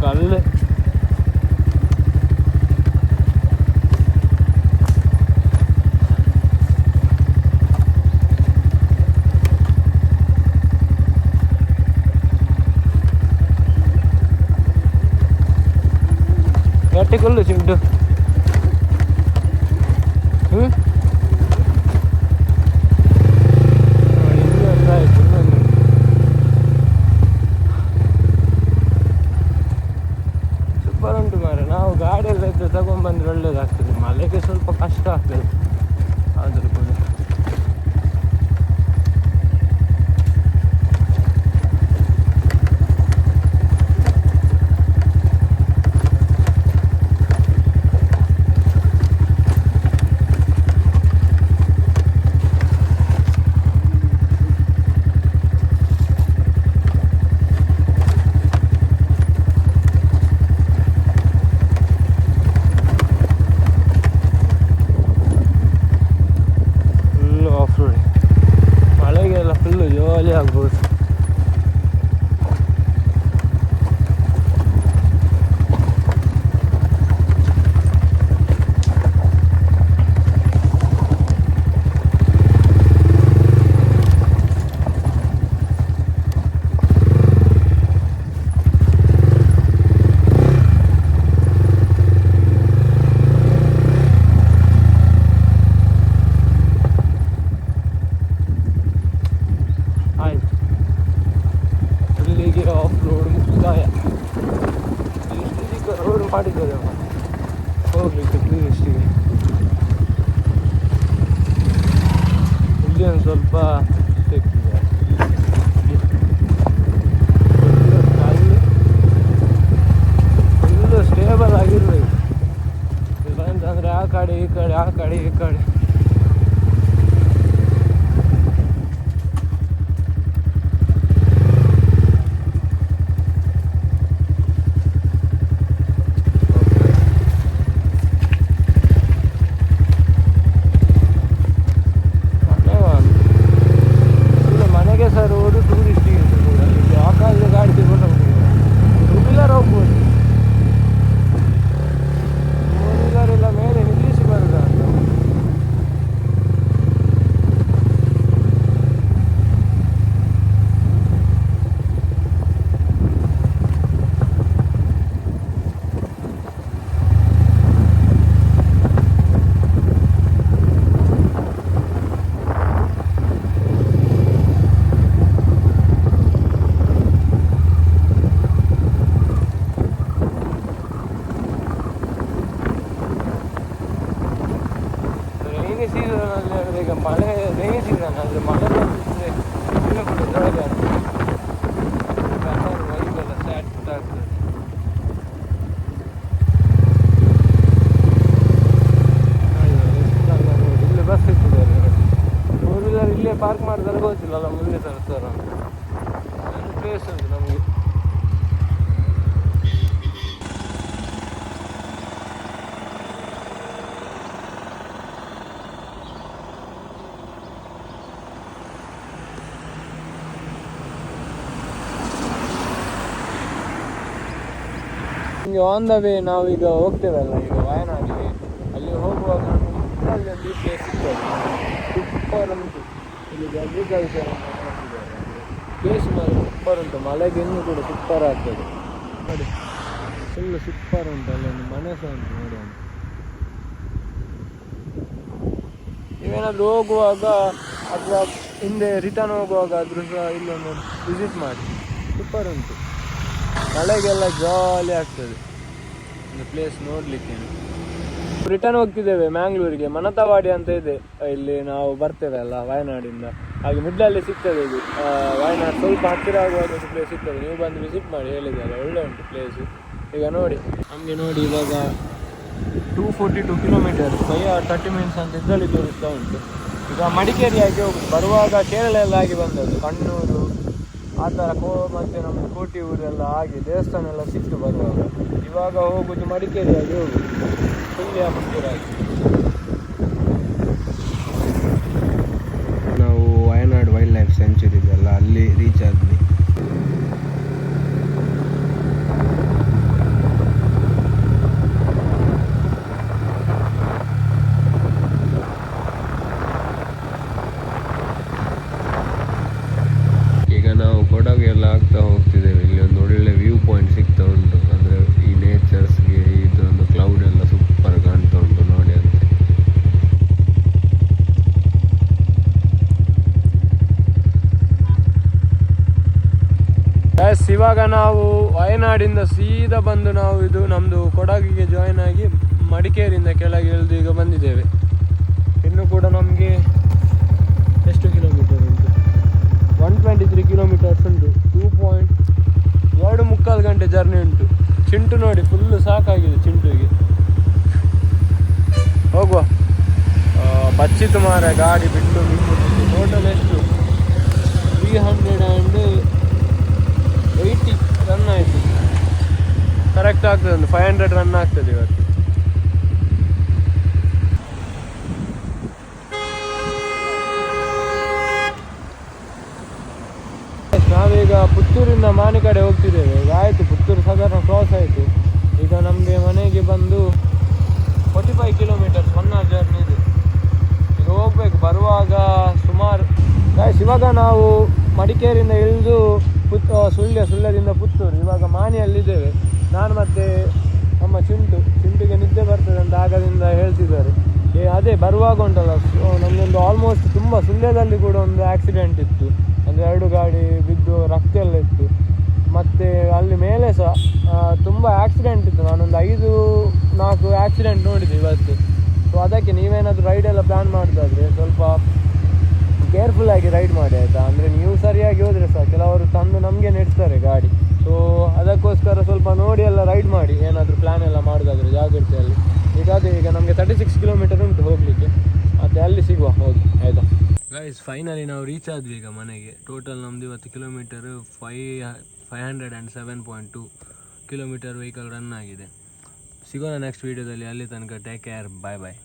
ಕಲ್ಲು ಗಟ್ಟಿ ಕಲ್ಲು ಸಿಂಟು. ಸೂಪರ್ ಉಂಟು ಮಾರೆ. ನಾವು ಗಾಡಿಯೆಲ್ಲ ಇದ್ದು ತಗೊಂಡ್ಬಂದ್ರೆ ಒಳ್ಳೇದಾಗ್ತದೆ. ಮಳೆಗೆ ಸ್ವಲ್ಪ ಕಷ್ಟ ಆಗ್ತದೆ ಆದರೂ ಕೂಡ. ಮಳೆಗೆಲ್ಲ ಫುಲ್ಲು ಜಾಲಿ ಆಗ್ಬೋದು. ಇಲ್ಲಿಗೆ ಆಫ್ ರೋಡ್ ಮುಕ್ತಾಯ. ಇಷ್ಟು ರೋಡ್ ಮಾಡಿದ್ದಾರೆ ಹೋಗ್ಲಿಕ್ಕೆ ಟೂರಿಸ್ಟಿಗೆ. ಇಲ್ಲಿ ಒಂದು ಸ್ವಲ್ಪ ತೆಗ್ದಿದ್ದಾರೆ. ಫುಲ್ಲು ಸ್ಟೇಬಲ್ ಆಗಿರ್ಬೇಕು. ಇಲ್ಲ ಅಂತಂದರೆ ಆ ಕಡೆ ಈ ಕಡೆ ಆ ಕಡೆ ಈ ಕಡೆ. ರೈನಿ ಸೀಸನಲ್ಲಿ ಹೇಳಿದ್ರೆ ಈಗ ಮಳೆ ರೈನಿ ಸೀಸನ್ ಆದರೆ ಮಳೆ ಬಂದಿದ್ರೆ ಇನ್ನೂ ಕೂಡ ಜಾಲಿ ಆಗ್ತದೆ. ವೈಬೆಲ್ಲ ಸೆಟ್ ಆಗ್ತದೆ. ಇಲ್ಲಿ ಬಸ್ ಇಟ್ಟಿದ್ದಾರೆ. 4 ವೀಲರ್ ಇಲ್ಲೇ ಪಾರ್ಕ್ ಮಾಡಿದ್ರೆ ಗೊತ್ತಿಲ್ಲಲ್ಲ ಮುಂದೆ ತರ್ತಾರೆ. ಒಂದು ಪ್ಲೇಸ್ ಉಂಟು ನಮಗೆ. ಆನ್ ದ ವೇ ನಾವೀಗ ಹೋಗ್ತೇವಲ್ಲ ಈಗ ವಾಯನಾಡಿಗೆ. ಅಲ್ಲಿ ಹೋಗುವಾಗ ಅಲ್ಲಿ ಒಂದು ಪ್ಲೇಸ್ ಸಿಗ್ತದೆ ಸೂಪರ್ ಉಂಟು. ಇಲ್ಲಿ ಅಗ್ರಿಕಲ್ಚರ್ ಪ್ಲೇಸ್ ಮೇಲೆ ಸೂಪರ್ ಉಂಟು. ಮಳೆಗೆ ಇನ್ನೂ ಕೂಡ ಸೂಪರ್ ಆಗ್ತದೆ ನೋಡಿ. ಫುಲ್ಲು ಸೂಪರ್ ಉಂಟು. ಅಲ್ಲೊಂದು ಮನೆ ಸಹ ಉಂಟು ನೋಡಿ. ನೀವೇನಾದರೂ ಹೋಗುವಾಗ ಅಥವಾ ಹಿಂದೆ ರಿಟರ್ನ್ ಹೋಗುವಾಗ ಆದರೂ ಸಹ ಇಲ್ಲೊಂದು ವಿಸಿಟ್ ಮಾಡಿ. ಸೂಪರ್ ಉಂಟು. ಮಳೆಗೆಲ್ಲ ಜಾಲಿ ಆಗ್ತದೆ ಒಂದು ಪ್ಲೇಸ್ ನೋಡಲಿಕ್ಕೆ. ರಿಟರ್ನ್ ಹೋಗ್ತಿದ್ದೇವೆ ಮ್ಯಾಂಗ್ಳೂರಿಗೆ. ಮನತವಾಡಿ ಅಂತ ಇದೆ ಇಲ್ಲಿ ನಾವು ಬರ್ತೇವೆ ಅಲ್ಲ ವಾಯನಾಡಿಂದ. ಹಾಗೆ ಮಿಡ್ಲಲ್ಲಿ ಸಿಗ್ತದೆ ಇದು ವಾಯನಾಡು ಸ್ವಲ್ಪ ಹತ್ತಿರ ಆಗುವಾಗ ಒಂದು ಪ್ಲೇಸ್ ಸಿಗ್ತದೆ. ನೀವು ಬಂದು ವಿಸಿಟ್ ಮಾಡಿ. ಹೇಳಿದೆ ಅಲ್ಲ ಒಳ್ಳೆ ಉಂಟು ಪ್ಲೇಸು. ಈಗ ನೋಡಿ ನಮಗೆ ನೋಡಿ ಇವಾಗ 242 ಕಿಲೋಮೀಟರ್ 5 hours 30 minutes ಅಂತ ಇದರಲ್ಲಿ ತೋರಿಸ್ತಾ ಉಂಟು. ಈಗ ಮಡಿಕೇರಿ ಆಗಿ ಹೋಗುದು. ಬರುವಾಗ ಕೇರಳ ಎಲ್ಲ ಆಗಿ ಬಂದದ್ದು, ಕಣ್ಣೂರು ಆ ಥರ ಮತ್ತು ನಮ್ಮದು ಕೋಟಿ ಊರೆಲ್ಲ ಆಗಿ ದೇವಸ್ಥಾನ ಎಲ್ಲ ಸಿಕ್ತು ಬರುವಾಗ. ಇವಾಗ ಹೋಗುದು ಮಡಿಕೇರಿಯಾಗಿ ಹೋಗುದು ಸುಳ್ಯ ಮುಂದಿರಾಗಿ. ನಾವು ವಯನಾಡು ವೈಲ್ಡ್ ಲೈಫ್ ಸೆಂಚುರಿ ಇದೆಯಲ್ಲ ಅಲ್ಲಿ ರೀಚ್ ಆದ್ವಿ. ನಾವು ವಯನಾಡಿಂದ ಸೀದಾ ಬಂದು ನಾವು ಇದು ನಮ್ಮದು ಕೊಡಗಿಗೆ ಜಾಯಿನ್ ಆಗಿ ಮಡಿಕೇರಿಯಿಂದ ಕೆಳಗೆ ಇಳಿದು ಈಗ ಬಂದಿದ್ದೇವೆ. ಇನ್ನು ಕೂಡ ನಮಗೆ ಎಷ್ಟು ಕಿಲೋಮೀಟರ್ ಉಂಟು? 123 ಕಿಲೋಮೀಟರ್ಸ್ ಉಂಟು. 2.25 ಗಂಟೆ ಜರ್ನಿ ಉಂಟು. ಚಿಂಟು ನೋಡಿ ಫುಲ್ಲು ಸಾಕಾಗಿದೆ ಚಿಂಟುಗೆ. ಹೋಗುವ. ಬಚ್ಚಿತು ಮಾರ ಗಾಡಿ ಬಿಟ್ಟು ಟೋಟಲ್ ಎಷ್ಟು 380 ರನ್ ಆಯಿತು. ಕರೆಕ್ಟ್ ಆಗ್ತದೆ, ಒಂದು 500 ರನ್ ಆಗ್ತದೆ ಇವತ್ತು. ನಾವೀಗ ಪುತ್ತೂರಿಂದ ಮಾನಿ ಕಡೆ ಹೋಗ್ತಿದ್ದೇವೆ. ಈಗ ಆಯಿತು, ಪುತ್ತೂರು ಸಾಧಾರಣ ಕ್ರಾಸ್ ಆಯಿತು. ಈಗ ನಮಗೆ ಮನೆಗೆ ಬಂದು 45 ಕಿಲೋಮೀಟರ್ಸ್ 1 ಅವರ್ ಜರ್ನಿ ಇದೆ. ಈಗ ಹೋಗ್ಬೇಕು. ಬರುವಾಗ ಸುಮಾರು ಇವಾಗ ನಾವು ಮಡಿಕೇರಿಯಿಂದ ಇಳಿದು ಸುಳ್ಯದಿಂದ ಪುತ್ತೂರು, ಇವಾಗ ಮಾನಿಯಲ್ಲಿದ್ದೇವೆ. ನಾನು ಮತ್ತು ನಮ್ಮ ಚಿಂಟುಗೆ ನಿದ್ದೆ ಬರ್ತದೆ ಅಂತ ಆಗದಿಂದ ಹೇಳ್ತಿದ್ದಾರೆ. ಅದೇ ಬರುವಾಗ ಉಂಟಲ್ಲ, ನಮಗೊಂದು ಆಲ್ಮೋಸ್ಟ್ ತುಂಬ ಸುಳ್ಯದಲ್ಲಿ ಕೂಡ ಒಂದು ಆಕ್ಸಿಡೆಂಟ್ ಇತ್ತು. ಅಂದರೆ 2 ಗಾಡಿ ಬಿದ್ದು ರಕ್ತ ಎಲ್ಲ ಇತ್ತು. ಮತ್ತು ಅಲ್ಲಿ ಮೇಲೆ ಸಹ ತುಂಬ ಆಕ್ಸಿಡೆಂಟ್ ಇತ್ತು. ನಾನೊಂದು 5-4 ಆಕ್ಸಿಡೆಂಟ್ ನೋಡಿದೆ ಇವತ್ತು. ಸೊ ಅದಕ್ಕೆ ನೀವೇನಾದರೂ ರೈಡೆಲ್ಲ ಪ್ಲ್ಯಾನ್ ಮಾಡೋದಾದರೆ ಸ್ವಲ್ಪ ಕೇರ್ಫುಲ್ಲಾಗಿ ರೈಡ್ ಮಾಡಿ, ಆಯಿತಾ? ಅಂದರೆ ನೀವು ಸರಿಯಾಗಿ ಹೋದರೆ ಸಹ ಕೆಲವರು ತಂದು ನಮಗೆ ನೆಡ್ತಾರೆ ಗಾಡಿ. ಸೊ ಅದಕ್ಕೋಸ್ಕರ ಸ್ವಲ್ಪ ನೋಡಿ ಎಲ್ಲ ರೈಡ್ ಮಾಡಿ, ಏನಾದರೂ ಪ್ಲ್ಯಾನ್ ಎಲ್ಲ ಮಾಡೋದಾದರೆ ಜಾಗ್ರತೆಯಲ್ಲಿ. ಈಗ ನಮಗೆ 36 ಕಿಲೋಮೀಟರ್ ಉಂಟು ಹೋಗಲಿಕ್ಕೆ. ಮತ್ತು ಅಲ್ಲಿ ಸಿಗುವ ಹೋಗಿ, ಆಯಿತಾ ಗೈಸ್? ಫೈನಲಿ ನಾವು ರೀಚ್ ಆದ್ವಿ ಈಗ ಮನೆಗೆ. ಟೋಟಲ್ ನಮ್ಮದು ಇವತ್ತು ಕಿಲೋಮೀಟರು 507.2 ಕಿಲೋಮೀಟರ್ ವೆಹಿಕಲ್ ರನ್ ಆಗಿದೆ. ಸಿಗೋಣ ನೆಕ್ಸ್ಟ್ ವೀಡಿಯೋದಲ್ಲಿ. ಅಲ್ಲಿ ತನಕ ಟೇಕ್ ಕೇರ್, ಬಾಯ್ ಬಾಯ್.